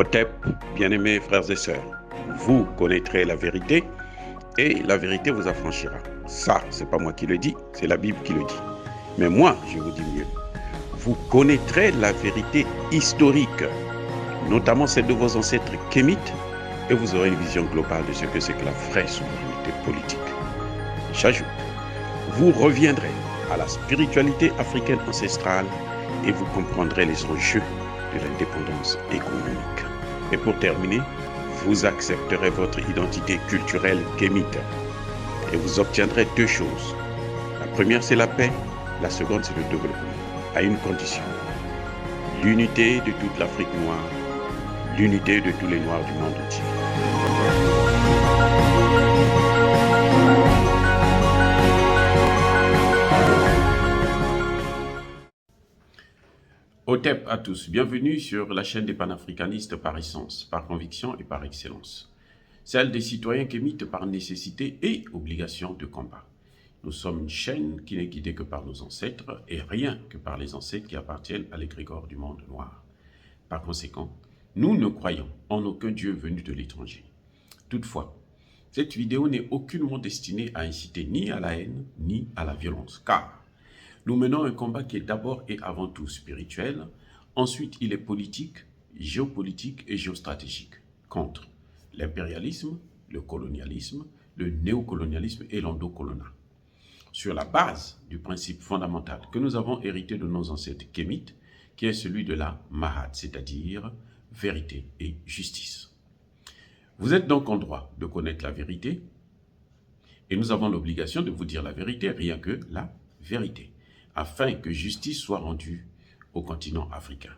Otep, bien-aimés frères et sœurs, vous connaîtrez la vérité et la vérité vous affranchira. Ça, c'est pas moi qui le dis, c'est la Bible qui le dit. Mais moi, je vous dis mieux. Vous connaîtrez la vérité historique, notamment celle de vos ancêtres kémites, et vous aurez une vision globale de ce que c'est que la vraie souveraineté politique. J'ajoute, vous reviendrez à la spiritualité africaine ancestrale et vous comprendrez les enjeux de l'indépendance économique. Et pour terminer, vous accepterez votre identité culturelle kémite et vous obtiendrez deux choses. La première, c'est la paix. La seconde, c'est le développement, à une condition. L'unité de toute l'Afrique noire, l'unité de tous les Noirs du monde entier. Otep à tous, bienvenue sur la chaîne des panafricanistes par essence, par conviction et par excellence. Celle des citoyens kémites par nécessité et obligation de combat. Nous sommes une chaîne qui n'est guidée que par nos ancêtres et rien que par les ancêtres qui appartiennent à l'égrégore du monde noir. Par conséquent, nous ne croyons en aucun Dieu venu de l'étranger. Toutefois, cette vidéo n'est aucunement destinée à inciter ni à la haine ni à la violence, car nous menons un combat qui est d'abord et avant tout spirituel, ensuite il est politique, géopolitique et géostratégique, contre l'impérialisme, le colonialisme, le néocolonialisme et l'endocolonat. Sur la base du principe fondamental que nous avons hérité de nos ancêtres kémites, qui est celui de la Mahat, c'est-à-dire vérité et justice. Vous êtes donc en droit de connaître la vérité, et nous avons l'obligation de vous dire la vérité, rien que la vérité, afin que justice soit rendue au continent africain.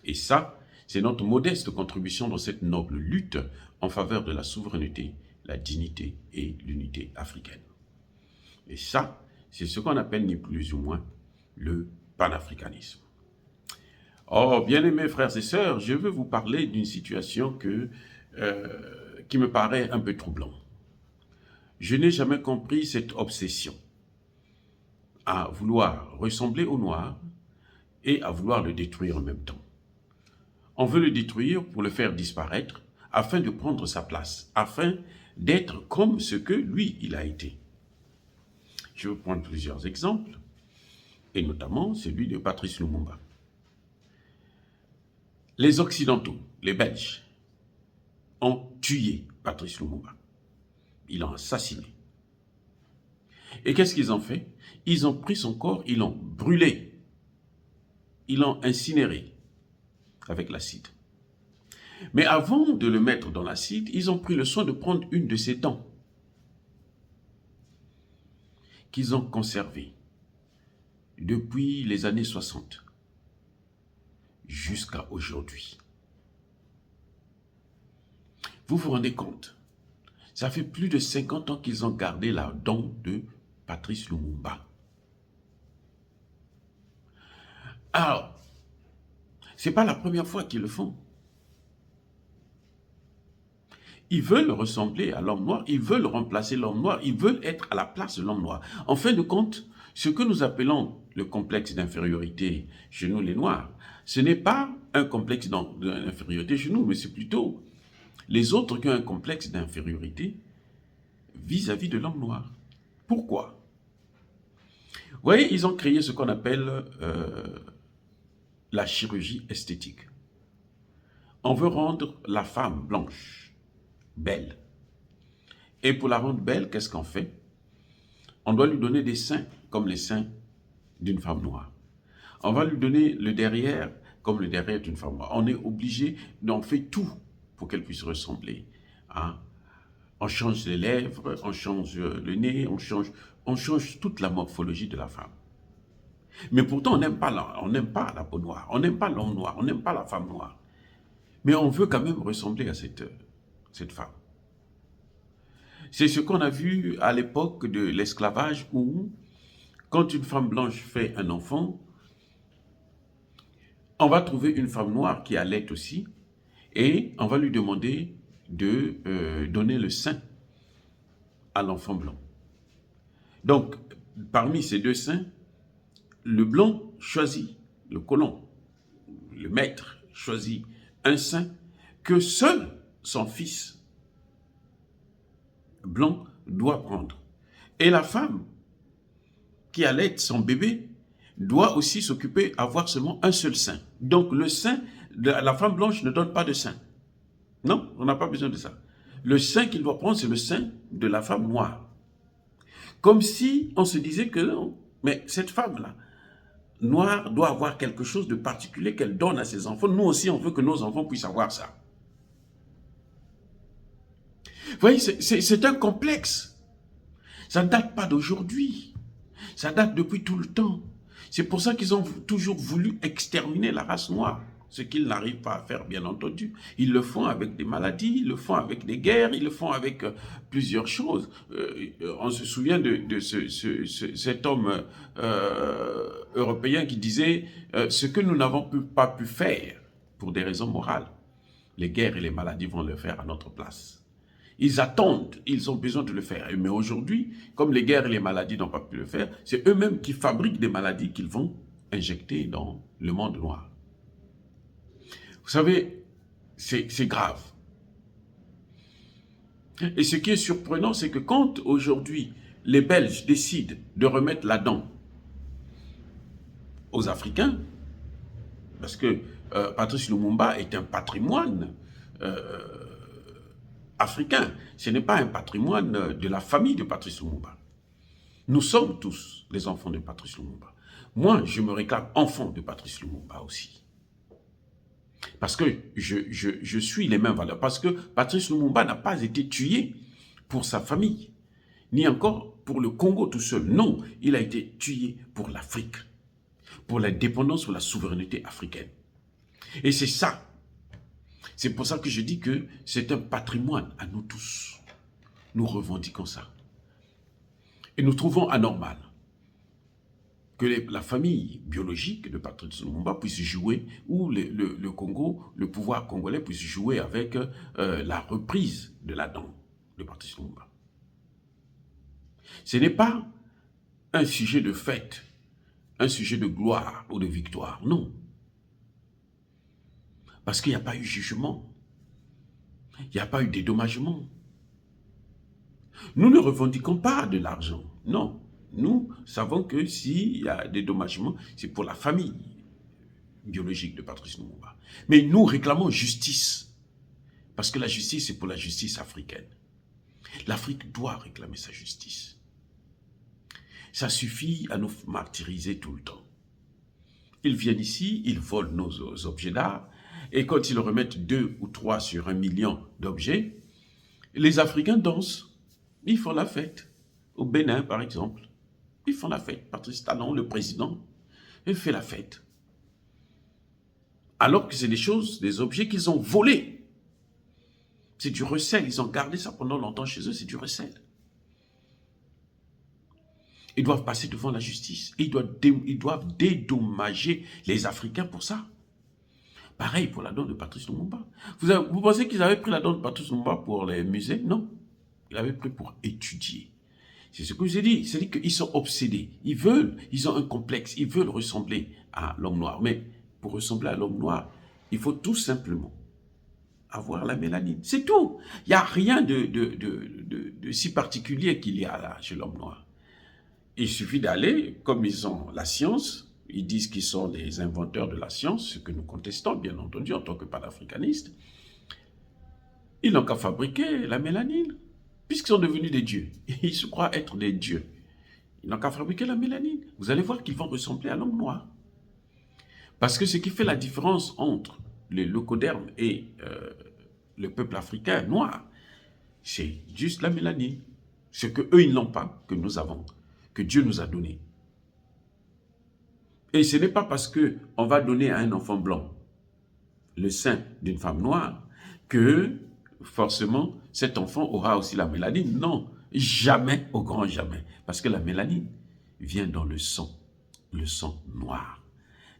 Et ça, c'est notre modeste contribution dans cette noble lutte en faveur de la souveraineté, la dignité et l'unité africaine. Et ça, c'est ce qu'on appelle ni plus ou moins le panafricanisme. Oh, bien-aimés frères et sœurs, je veux vous parler d'une situation qui me paraît un peu troublante. Je n'ai jamais compris cette obsession à vouloir ressembler au noir et à vouloir le détruire en même temps. On veut le détruire pour le faire disparaître afin de prendre sa place, afin d'être comme ce que lui, il a été. Je vais prendre plusieurs exemples, et notamment celui de Patrice Lumumba. Les Occidentaux, les Belges, ont tué Patrice Lumumba. Ils l'ont assassiné. Et qu'est-ce qu'ils ont fait? Ils ont pris son corps, ils l'ont brûlé. Ils l'ont incinéré avec l'acide. Mais avant de le mettre dans l'acide, ils ont pris le soin de prendre une de ses dents qu'ils ont conservée depuis les années 60 jusqu'à aujourd'hui. Vous vous rendez compte? Ça fait plus de 50 ans qu'ils ont gardé la dent de Patrice Lumumba. Alors, ce n'est pas la première fois qu'ils le font. Ils veulent ressembler à l'homme noir, ils veulent remplacer l'homme noir, ils veulent être à la place de l'homme noir. En fin de compte, ce que nous appelons le complexe d'infériorité chez nous les Noirs, ce n'est pas un complexe d'infériorité chez nous, mais c'est plutôt les autres qui ont un complexe d'infériorité vis-à-vis de l'homme noir. Pourquoi? Vous voyez, ils ont créé ce qu'on appelle la chirurgie esthétique. On veut rendre la femme blanche belle. Et pour la rendre belle, qu'est-ce qu'on fait? On doit lui donner des seins comme les seins d'une femme noire. On va lui donner le derrière comme le derrière d'une femme noire. On est obligé, on fait tout pour qu'elle puisse ressembler. Hein? On change les lèvres, on change le nez, on change toute la morphologie de la femme. Mais pourtant, on n'aime pas la peau noire, on n'aime pas l'homme noir, on n'aime pas la femme noire. Mais on veut quand même ressembler à cette femme. C'est ce qu'on a vu à l'époque de l'esclavage où, quand une femme blanche fait un enfant, on va trouver une femme noire qui allait aussi et on va lui demander de donner le sein à l'enfant blanc. Donc, parmi ces deux seins, le blanc choisit, le colon, le maître choisit un sein que seul son fils blanc doit prendre. Et la femme qui allait son bébé doit aussi s'occuper, avoir seulement un seul sein. Donc le sein de la femme blanche ne donne pas de sein. Non, on n'a pas besoin de ça. Le sein qu'il doit prendre, c'est le sein de la femme noire. Comme si on se disait que non, mais cette femme-là, noire, doit avoir quelque chose de particulier qu'elle donne à ses enfants. Nous aussi, on veut que nos enfants puissent avoir ça. Vous voyez, c'est un complexe. Ça ne date pas d'aujourd'hui. Ça date depuis tout le temps. C'est pour ça qu'ils ont toujours voulu exterminer la race noire. Ce qu'ils n'arrivent pas à faire, bien entendu. Ils le font avec des maladies, ils le font avec des guerres, ils le font avec plusieurs choses. On se souvient de cet homme européen qui disait ce que nous n'avons pas pu faire pour des raisons morales, les guerres et les maladies vont le faire à notre place. Ils attendent, ils ont besoin de le faire. Mais aujourd'hui, comme les guerres et les maladies n'ont pas pu le faire, c'est eux-mêmes qui fabriquent des maladies qu'ils vont injecter dans le monde noir. Vous savez, c'est grave. Et ce qui est surprenant, c'est que quand aujourd'hui les Belges décident de remettre la dent aux Africains, parce que Patrice Lumumba est un patrimoine africain, ce n'est pas un patrimoine de la famille de Patrice Lumumba. Nous sommes tous les enfants de Patrice Lumumba. Moi, je me réclame enfant de Patrice Lumumba aussi. Parce que je suis les mêmes valeurs. Parce que Patrice Lumumba n'a pas été tué pour sa famille, ni encore pour le Congo tout seul. Non, il a été tué pour l'Afrique, pour l'indépendance, pour la souveraineté africaine. Et c'est ça. C'est pour ça que je dis que c'est un patrimoine à nous tous. Nous revendiquons ça. Et nous trouvons anormal que la famille biologique de Patrice Lumumba puisse jouer, ou le Congo, le pouvoir congolais puisse jouer avec la reprise de la dent de Patrice Lumumba. Ce n'est pas un sujet de fête, un sujet de gloire ou de victoire, non. Parce qu'il n'y a pas eu jugement, il n'y a pas eu dédommagement. Nous ne revendiquons pas de l'argent, non. Nous savons que s'il y a des dédommagements, c'est pour la famille biologique de Patrice Lumumba. Mais nous réclamons justice. Parce que la justice, c'est pour la justice africaine. L'Afrique doit réclamer sa justice. Ça suffit à nous martyriser tout le temps. Ils viennent ici, ils volent nos objets d'art, et quand ils remettent 2 ou 3 sur 1 million d'objets, les Africains dansent. Ils font la fête. Au Bénin, par exemple. Ils font la fête. Patrice Talon, le président, il fait la fête. Alors que c'est des choses, des objets qu'ils ont volés. C'est du recel. Ils ont gardé ça pendant longtemps chez eux. C'est du recel. Ils doivent passer devant la justice. Ils doivent dédommager les Africains pour ça. Pareil pour la dent de Patrice Lumumba. Vous pensez qu'ils avaient pris la dent de Patrice Lumumba pour les musées? Non. Ils l'avaient pris pour étudier. C'est ce que je vous ai dit. C'est-à-dire qu'ils sont obsédés. Ils ont un complexe. Ils veulent ressembler à l'homme noir. Mais pour ressembler à l'homme noir, il faut tout simplement avoir la mélanine. C'est tout. Il n'y a rien de si particulier qu'il y a là chez l'homme noir. Il suffit d'aller, comme ils ont la science, ils disent qu'ils sont les inventeurs de la science, ce que nous contestons, bien entendu, en tant que panafricanistes. Ils n'ont qu'à fabriquer la mélanine. Puisqu'ils sont devenus des dieux, ils se croient être des dieux. Ils n'ont qu'à fabriquer la mélanine. Vous allez voir qu'ils vont ressembler à l'homme noir. Parce que ce qui fait la différence entre les leucodermes et le peuple africain noir, c'est juste la mélanine. Ce qu'eux, ils n'ont pas, que nous avons, que Dieu nous a donné. Et ce n'est pas parce qu'on va donner à un enfant blanc le sein d'une femme noire que forcément, cet enfant aura aussi la mélanine. Non, jamais, au grand jamais. Parce que la mélanine vient dans le sang noir.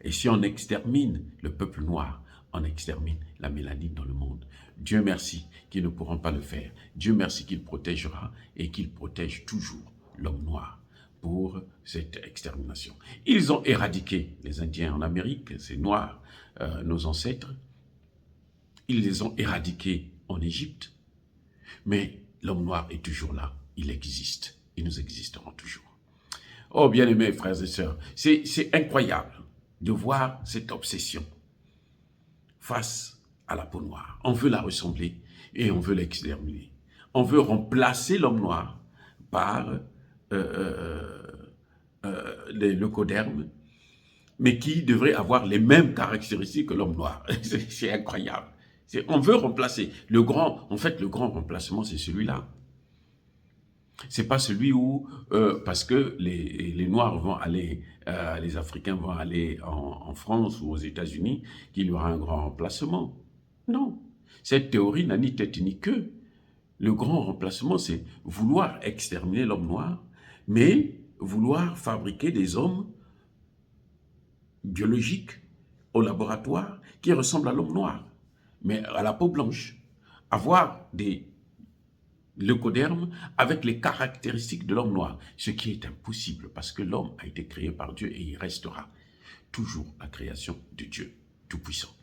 Et si on extermine le peuple noir, on extermine la mélanine dans le monde. Dieu merci qu'ils ne pourront pas le faire. Dieu merci qu'il protégera et qu'il protège toujours l'homme noir pour cette extermination. Ils ont éradiqué les Indiens en Amérique, ces noirs, nos ancêtres. Ils les ont éradiqués en Égypte. Mais l'homme noir est toujours là. Il existe. Et nous existerons toujours. Oh, bien-aimés frères et sœurs, c'est incroyable de voir cette obsession face à la peau noire. On veut la ressembler et on veut l'exterminer. On veut remplacer l'homme noir par le leucoderme, mais qui devrait avoir les mêmes caractéristiques que l'homme noir. C'est incroyable. On veut remplacer. Le grand remplacement, c'est celui-là. C'est pas celui où, parce que les Noirs vont aller, les Africains vont aller en France ou aux États-Unis, qu'il y aura un grand remplacement. Non. Cette théorie n'a ni tête ni queue. Le grand remplacement, c'est vouloir exterminer l'homme noir, mais vouloir fabriquer des hommes biologiques au laboratoire qui ressemblent à l'homme noir, mais à la peau blanche. Avoir des leucodermes avec les caractéristiques de l'homme noir, ce qui est impossible parce que l'homme a été créé par Dieu et il restera toujours la création de Dieu Tout-Puissant.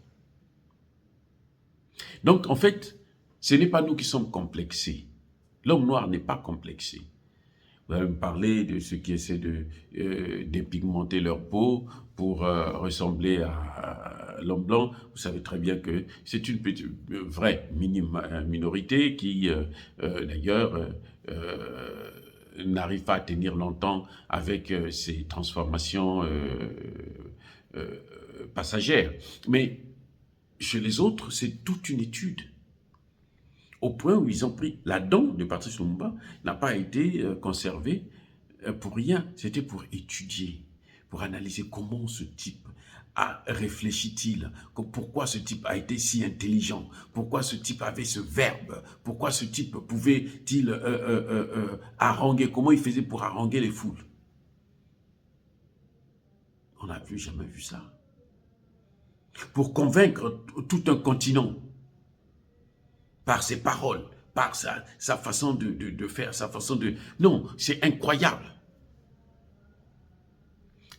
Donc en fait, ce n'est pas nous qui sommes complexés. L'homme noir n'est pas complexé. Vous allez me parler de ceux qui essaient de dépigmenter leur peau pour ressembler à l'homme blanc. Vous savez très bien que c'est une petite, vraie minorité qui, d'ailleurs, n'arrive pas à tenir longtemps avec ces transformations passagères. Mais chez les autres, c'est toute une étude. Au point où ils ont pris la dent de Patrice Lumumba n'a pas été conservée pour rien. C'était pour étudier, pour analyser comment ce type réfléchit-il, pourquoi ce type a été si intelligent, pourquoi ce type avait ce verbe, pourquoi ce type pouvait-il haranguer, comment il faisait pour haranguer les foules. On n'a jamais vu ça. Pour convaincre tout un continent, par ses paroles, par sa façon de faire, sa façon de... Non, c'est incroyable.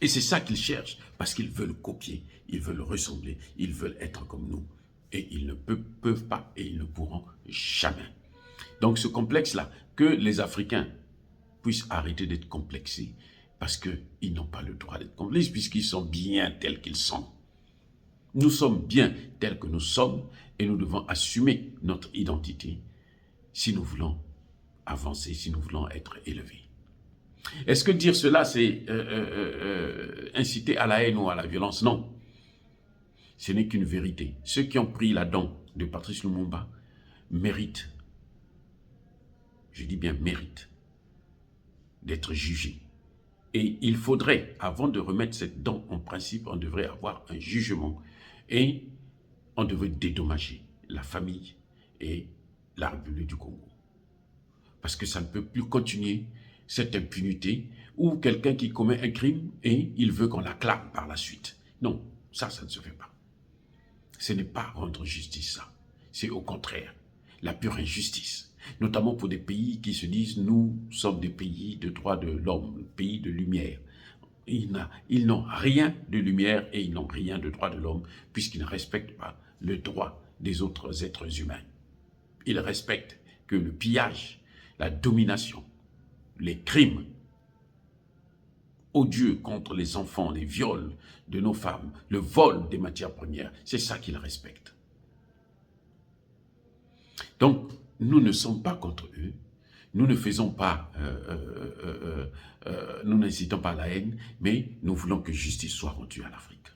Et c'est ça qu'ils cherchent, parce qu'ils veulent copier, ils veulent ressembler, ils veulent être comme nous. Et ils ne peuvent pas, et ils ne pourront jamais. Donc ce complexe-là, que les Africains puissent arrêter d'être complexés, parce qu'ils n'ont pas le droit d'être complexés, puisqu'ils sont bien tels qu'ils sont. Nous sommes bien tels que nous sommes, et nous devons assumer notre identité si nous voulons avancer, si nous voulons être élevés. Est-ce que dire cela, c'est inciter à la haine ou à la violence? Non. Ce n'est qu'une vérité. Ceux qui ont pris la dent de Patrice Lumumba méritent, je dis bien méritent, d'être jugés. Et il faudrait, avant de remettre cette dent en principe, on devrait avoir un jugement et on devrait dédommager la famille et la République du Congo. Parce que ça ne peut plus continuer cette impunité où quelqu'un qui commet un crime et il veut qu'on l'acclame par la suite. Non, ça ne se fait pas. Ce n'est pas rendre justice, ça. C'est au contraire la pure injustice. Notamment pour des pays qui se disent « nous sommes des pays de droits de l'homme, pays de lumière ». Ils n'ont rien de lumière et ils n'ont rien de droit de l'homme puisqu'ils ne respectent pas le droit des autres êtres humains. Ils respectent que le pillage, la domination, les crimes odieux contre les enfants, les viols de nos femmes, le vol des matières premières, c'est ça qu'ils respectent. Donc, nous ne sommes pas contre eux. Nous ne faisons pas, nous n'incitons pas à la haine, mais nous voulons que justice soit rendue à l'Afrique.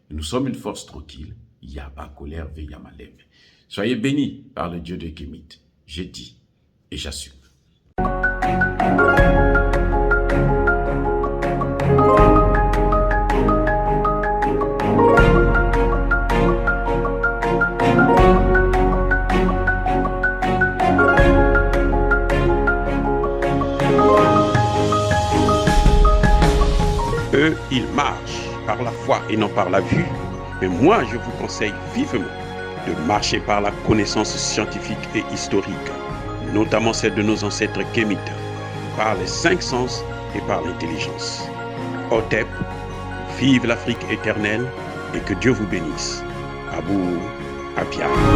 Nous sommes une force tranquille. Yaba colère Veyamalem. Soyez bénis par le Dieu de Kémite. J'ai dit et j'assume. Eux, ils marchent par la foi et non par la vue. Mais moi, je vous conseille vivement de marcher par la connaissance scientifique et historique, notamment celle de nos ancêtres kémites, par les 5 sens et par l'intelligence. Otep, vive l'Afrique éternelle et que Dieu vous bénisse. Abou. À bientôt.